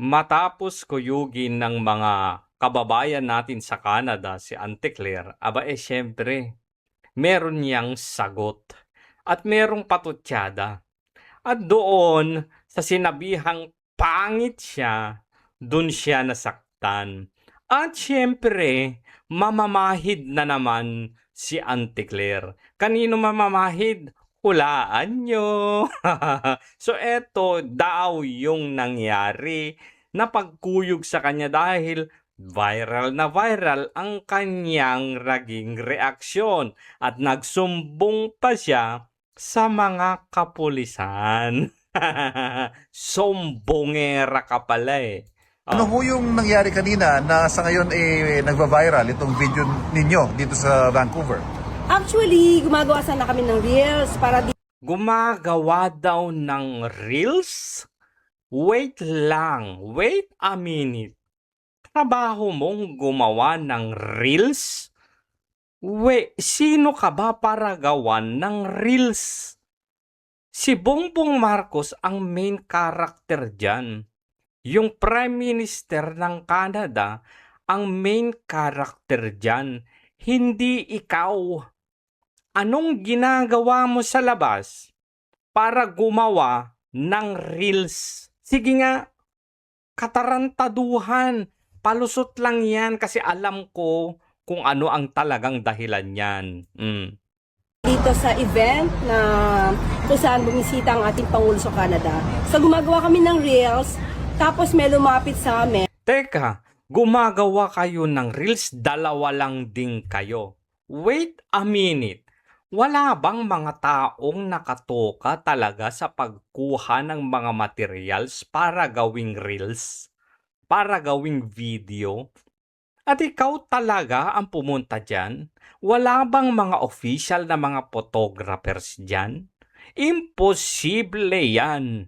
Matapos kuyugin ng mga kababayan natin sa Canada si Auntie Claire, aba siyempre, meron niyang sagot at merong patutsada. At doon, sa sinabihang pangit siya, doon siya nasaktan. At siyempre, mamamahid na naman si Auntie Claire. Kanino mamamahid? Hulaan nyo. So eto daw yung nangyari na pagkuyog sa kanya dahil viral na viral ang kanyang naging reaksyon at nagsumbong pa siya sa mga kapulisan. Sombongera ka pala eh. Ano ho yung nangyari kanina na sa ngayon nagva-viral itong video ninyo dito sa Vancouver? Actually, gumagawa sana kami ng reels para Gumagawa daw ng reels? Wait lang, wait a minute. Trabaho mong gumawa ng reels? Sino ka ba para gawan ng reels? Si Bongbong Marcos ang main character dyan. Yung Prime Minister ng Canada ang main character dyan. Hindi ikaw. Anong ginagawa mo sa labas para gumawa ng reels? Sige nga, katarantaduhan. Palusot lang yan kasi alam ko kung ano ang talagang dahilan yan. dito sa event na kung saan bumisita ang ating Pangulo sa Canada. So gumagawa kami ng reels, tapos may lumapit sa amin. Teka, gumagawa kayo ng reels, dalawa lang din kayo. Wait a minute. Wala bang mga taong nakatoka talaga sa pagkuha ng mga materials para gawing reels? Para gawing video? At ikaw talaga ang pumunta dyan? Wala bang mga official na mga photographers dyan? Imposible yan.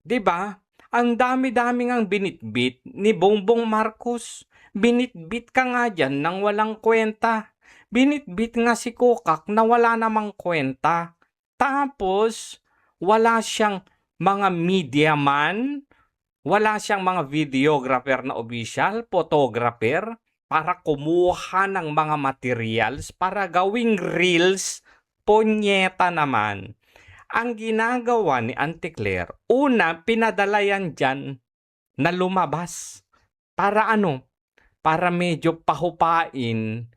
'Di ba? Ang dami-dami ngang binitbit ni Bongbong Marcos. Binitbit ka nga dyan nang walang kwenta. Binitbit nga si Kokak na wala namang kwenta. Tapos, wala siyang mga media man, wala siyang mga videographer na official, photographer, para kumuha ng mga materials para gawing reels. Ponyeta naman. Ang ginagawa ni Auntie Claire, una, pinadala yan dyan na lumabas. Para ano? Para medyo pahupain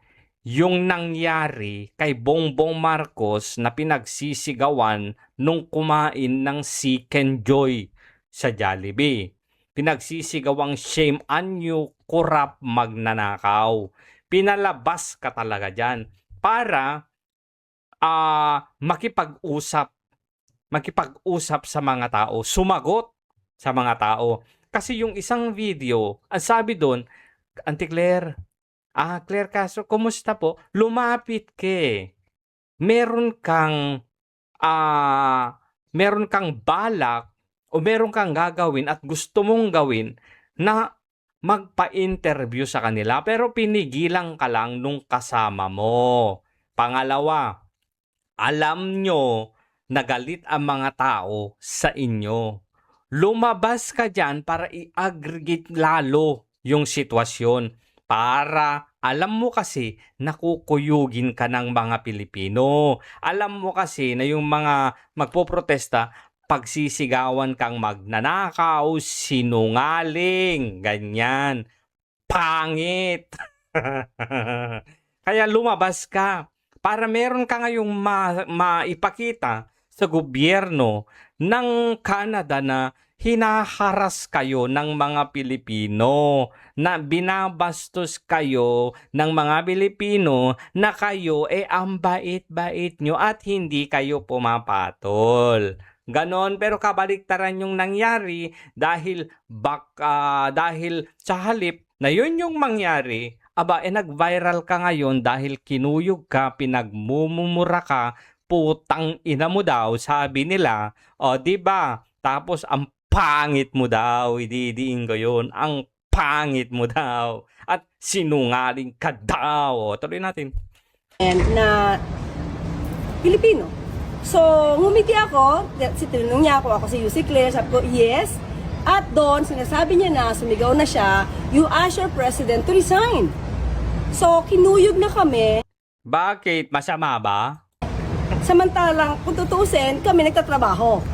yung nangyari kay Bongbong Marcos na pinagsisigawan nung kumain ng Chicken Joy sa Jollibee. Pinagsisigawang shame on you, kurap magnanakaw. Pinalabas ka talaga dyan para makipag-usap sa mga tao, sumagot sa mga tao. Kasi yung isang video, ang sabi doon, Auntie Claire, Claire Castro, kumusta po? Lumapit ke. Meron kang balak o meron kang gagawin at gusto mong gawin na magpa-interview sa kanila pero pinigilan ka lang nung kasama mo. Pangalawa, alam nyo na galit ang mga tao sa inyo. Lumabas ka dyan para i-aggregate lalo yung sitwasyon. Para alam mo kasi nakukuyugin ka ng mga Pilipino. Alam mo kasi na yung mga magpoprotesta, pagsisigawan kang magnanakaw, sinungaling, ganyan. Pangit! Kaya lumabas ka para meron ka ngayong maipakita sa gobyerno ng Canada na hinaharas kayo ng mga Pilipino, na binabastos kayo ng mga Pilipino, na kayo ang bait-bait nyo at hindi kayo pumapatol. Ganon, pero kabaliktaran yung nangyari dahil sa halip na yun yung mangyari, nag-viral ka ngayon dahil kinuyog ka, pinagmumura ka, putang ina mo daw, sabi nila. O, diba? Tapos, ang pangit mo daw, ididiin ko yun, ang pangit mo daw, at sinungaling ka daw. O, tuloy natin. Na Pilipino. So, ngumiti ako, tinanong niya ako si Yusi Claire, sabi ko, yes, At doon, sinasabi niya na, sumigaw na siya, you ask your president to resign. So, kinuyog na kami. Bakit? Masama ba? Samantalang, kung tutusin, kami nagtatrabaho.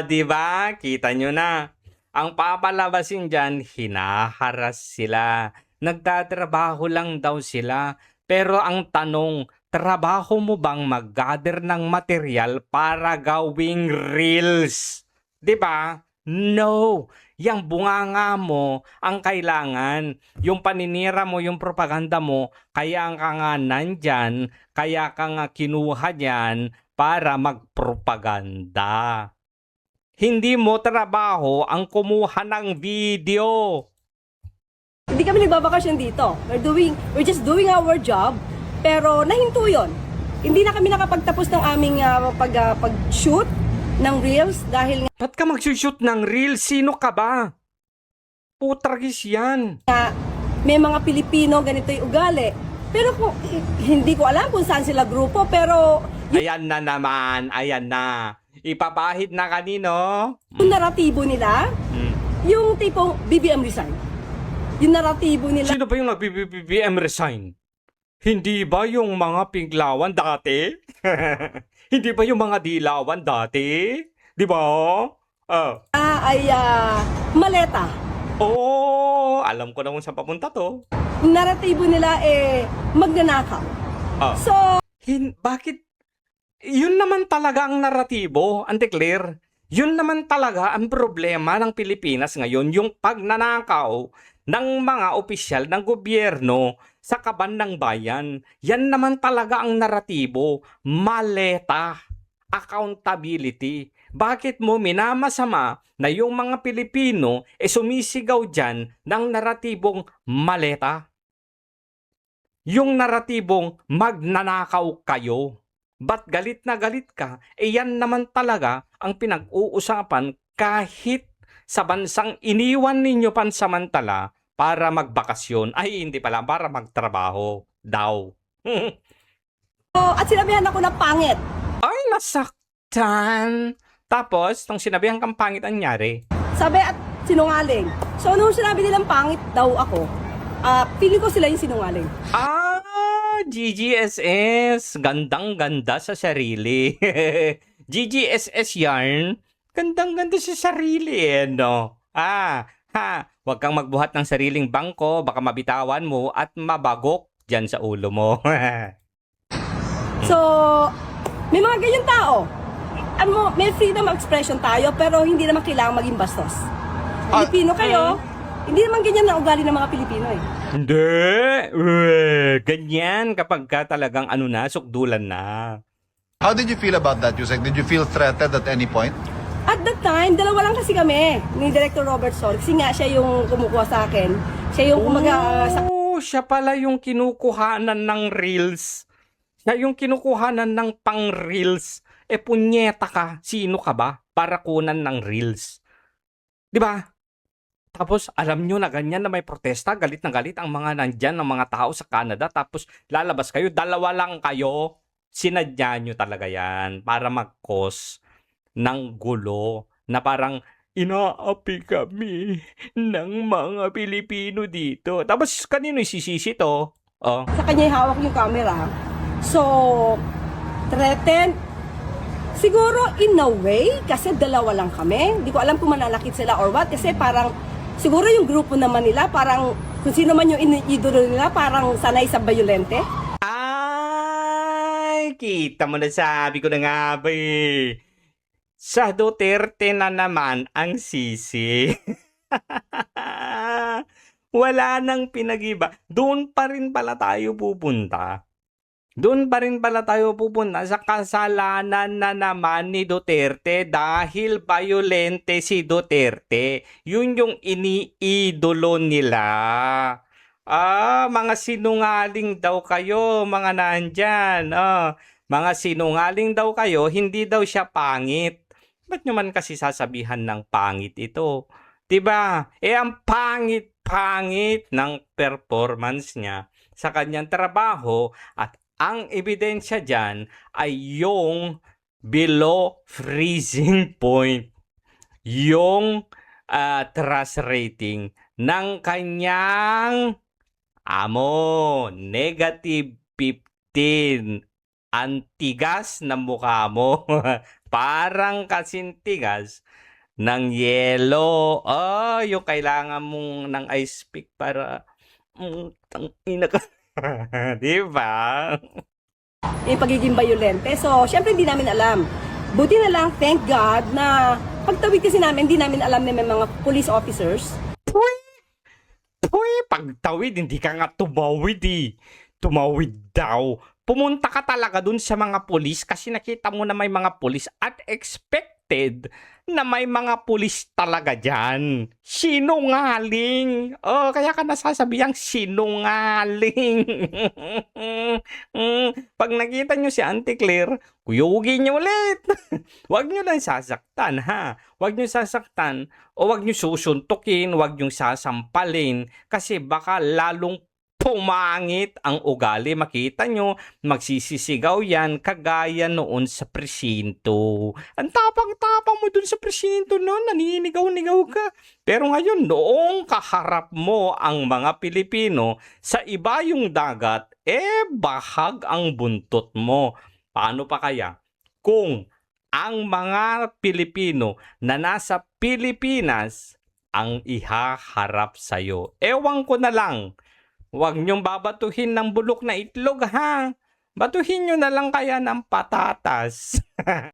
Di ba? Kita nyo na. Ang papalabasin dyan, hinaharas sila. Nagtatrabaho lang daw sila. Pero ang tanong, trabaho mo bang mag-gather ng material para gawing reels? Di ba? No. Yang bunganga mo ang kailangan. Yung paninira mo, yung propaganda mo, kaya ka nga nandyan, kaya ka nga kinuha dyan para magpropaganda. Hindi mo trabaho ang kumuha ng video. Hindi kami nagbabakasyon dito. We're just doing our job, pero nahinto yun. Hindi na kami nakapagtapos ng aming pag-shoot ng reels dahil Ba't ka magsushoot ng reel? Sino ka ba? Putragis yan. nga may mga Pilipino ganito yung ugali. Pero kung, hindi ko alam kung saan sila grupo, pero Ayan na naman, ayan na. Ipapahid na kanino? yung naratibo nila, Hmm. yung tipong BBM resign. Yung naratibo nila, Sino ba yung nag-BBM resign? Hindi ba yung mga pinglawan dati? Hindi ba yung mga dilawan dati? Di ba? ay maleta. Oh, alam ko na kung saan papunta to. Yung naratibo nila magnanakaw. Ah. So, Bakit? Yun naman talaga ang naratibo, Ante Claire. Yun naman talaga ang problema ng Pilipinas ngayon, yung pagnanakaw ng mga opisyal ng gobyerno sa kaban ng bayan. Yan naman talaga ang naratibo, maleta, accountability. Bakit mo minamasama na yung mga Pilipino sumisigaw dyan ng naratibong maleta? Yung naratibong magnanakaw kayo. Ba't galit na galit ka? Yan naman talaga ang pinag-uusapan kahit sa bansang iniwan ninyo pansamantala para magbakasyon. Ay, hindi pala, para magtrabaho daw. at sinabihan ako na pangit. Ay, nasaktan. Tapos, nung sinabihan kang pangit ang nangyari, Sabi at sinungaling. So, nung sinabi nilang pangit daw ako, feeling ko sila yung sinungaling. GGSS, gandang-ganda sa sarili. GGSS yarn, gandang-ganda sa sarili, no? Huwag kang magbuhat ng sariling bangko, baka mabitawan mo at mabagok dyan sa ulo mo. So, may mga ganyan tao. May freedom of expression tayo, pero hindi naman kailangan maging bastos. Pilipino kayo, hindi naman ganyan na ugali ng mga Pilipino eh. Hindi. Ganyan kapag ka talagang sukdulan na. How did you feel about that, Yusek? Did you feel threatened at any point? At that time, dalawa lang kasi kami ni Director Robert Sol. Kasi nga siya yung kumukuha sa akin. Siya yung kumaga sa Siya pala yung kinukuhanan ng reels. Siya yung kinukuhanan ng pang-reels. Punyeta ka. Sino ka ba para kunan ng reels? Di ba? Tapos alam nyo na ganyan na may protesta, galit na galit ang mga nandyan ng mga tao sa Canada. Tapos lalabas kayo, dalawa lang kayo. Sinadya nyo talaga yan para mag-cause ng gulo na parang inaapi kami ng mga Pilipino dito. Tapos kanino isisisi to? sa kanya hawak yung camera. So, threatened. Siguro in a way, kasi dalawa lang kami. Hindi ko alam kung mananakit sila or what. Kasi parang, siguro yung grupo naman nila, parang kung sino man yung idolo nila, parang sanay sa bayolente. Ay, kita mo na, sabi ko na nga ba eh. Sa Duterte na naman ang sisi. Wala nang pinag-iba. Doon pa rin pala tayo pupunta. Doon pa rin pala tayo pupunta sa kasalanan na naman ni Duterte dahil bayolente si Duterte. Yun yung iniidolo nila. Mga sinungaling daw kayo, mga nandyan. Mga sinungaling daw kayo, hindi daw siya pangit. Ba't nyo man kasi sasabihan ng pangit ito? Diba? Ang pangit-pangit ng performance niya sa kanyang trabaho at ang ebidensya dyan ay yung below freezing point. Yung trust rating ng kanyang amo. Negative 15. Ang tigas na mukha mo. Parang kasing tigas ng yelo. Oh, yung kailangan mong ng ice pick para tangina ka. Di ba? Yung pagiging violente. So, syempre hindi namin alam. Buti na lang, thank God, na pagtawid kasi namin, hindi namin alam na may mga police officers. Uy, pagtawid, hindi ka nga tumawid eh. Tumawid daw. Pumunta ka talaga dun sa mga pulis kasi nakita mo na may mga pulis at expected na may mga pulis talaga dyan. Sinungaling. Oh, kaya ka nasasabihang sinungaling. Pag nakita nyo si Auntie Claire, kuyugin nyo ulit. Huwag nyo lang sasaktan, ha? Huwag nyo sasaktan o huwag nyo susuntukin, huwag nyo sasampalin kasi baka lalong pumangit ang ugali. Makita nyo, magsisisigaw yan kagaya noon sa presinto. Ang tapang-tapang mo dun sa presinto noon, naninigaw-nigaw ka. Pero ngayon, noong kaharap mo ang mga Pilipino sa ibayong dagat, bahag ang buntot mo. Paano pa kaya kung ang mga Pilipino na nasa Pilipinas ang ihaharap sa'yo? Ewan ko na lang. Huwag niyong babatuhin ng bulok na itlog, ha? Batuhin niyo na lang kaya ng patatas.